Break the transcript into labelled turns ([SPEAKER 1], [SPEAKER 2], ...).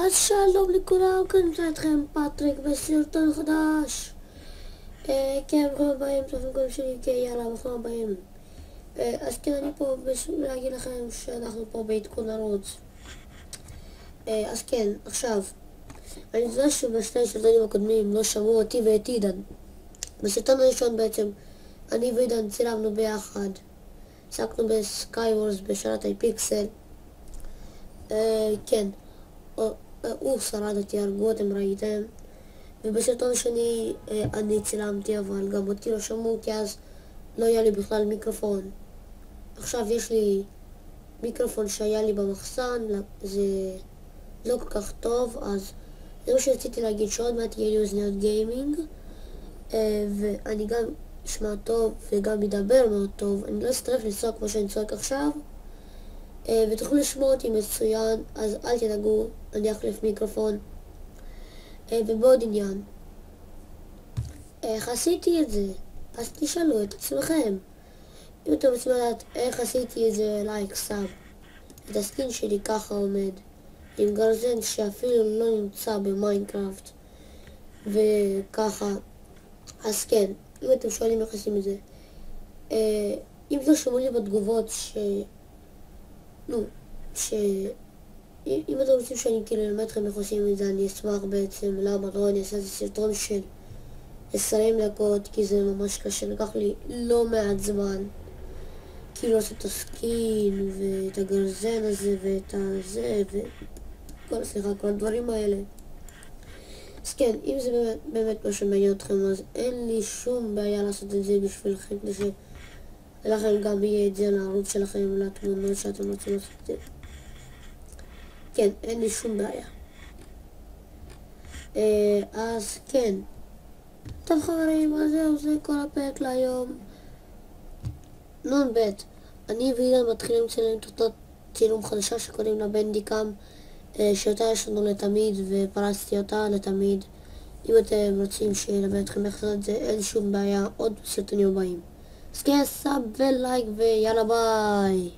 [SPEAKER 1] אז שלום לכולם, כאן נמצא אתכם פטריק בסרטון חדש. כן, ברוכים הבאים, צופים כל שלי, כן, יאללה, ברוכים הבאים. אז כן, אני פה בשביל להגיד לכם שאנחנו פה בעדכון ערוץ. אז כן, עכשיו, אני יודע שבשני סרטונים הקודמים לא שמעו אותי ואת עידן. בסרטון הראשון בעצם, אני ועידן צילמנו ביחד. עסקנו בסקייוורס בשרת פיקסל. כן. הוא שרד אותי, הרגו אתם ראיתם. ובסרטון השני אני צילמתי, אבל גם אותי לא שמעו, כי אז לא היה לי בכלל מיקרופון. עכשיו יש לי מיקרופון שהיה לי במחסן, זה לא כל כך טוב, אז זה מה שרציתי להגיד, שעוד מעט יהיה לי אוזניות גיימינג, ואני גם אשמע טוב וגם מדבר מאוד טוב. אני לא אצטרף לצעוק כמו שאני צועק עכשיו, ותוכלו לשמוע אותי מצוין, אז אל תדאגו, אני אחליף מיקרופון. ובעוד עניין, איך עשיתי את זה? אז תשאלו את עצמכם. אם אתם רוצים לדעת איך עשיתי את זה, לייק, סאב. את הסקין שלי ככה עומד, עם גרזן שאפילו לא נמצא במיינקראפט, וככה. אז כן, אם אתם שואלים איך עושים את זה, אם תרשמו לי בתגובות אם אתם רוצים שאני כאילו אלמד אתכם איך עושים את זה, אני אשמח בעצם. למה לא? אני אעשה את סרטון של 20 דקות, כי זה ממש קשה, לקח לי לא מעט זמן כאילו לעשות את הסקין ואת הגרזן הזה ואת הזה כל הדברים האלה. אז כן, אם זה באמת מה שמעניין אתכם, אז אין לי שום בעיה לעשות את זה בשבילכם, כדי שלכם גם יהיה את זה לערוץ שלכם, לתמונות שאתם רוצים לעשות את זה. כן, אין לי שום בעיה. אז כן. טוב חברים, אז זהו, זה כל הפרק להיום. נ"ב, אני ועידן מתחילים לצלם תוכנת צילום חדשה שקוראים לה בנדיקאם, שאותה יש לנו לתמיד, ופרסתי אותה לתמיד. אם אתם רוצים שילמד אתכם איך לעשות את זה, אין שום בעיה, עוד סרטונים הבאים. אז כן, סאב ולייק ויאללה ביי.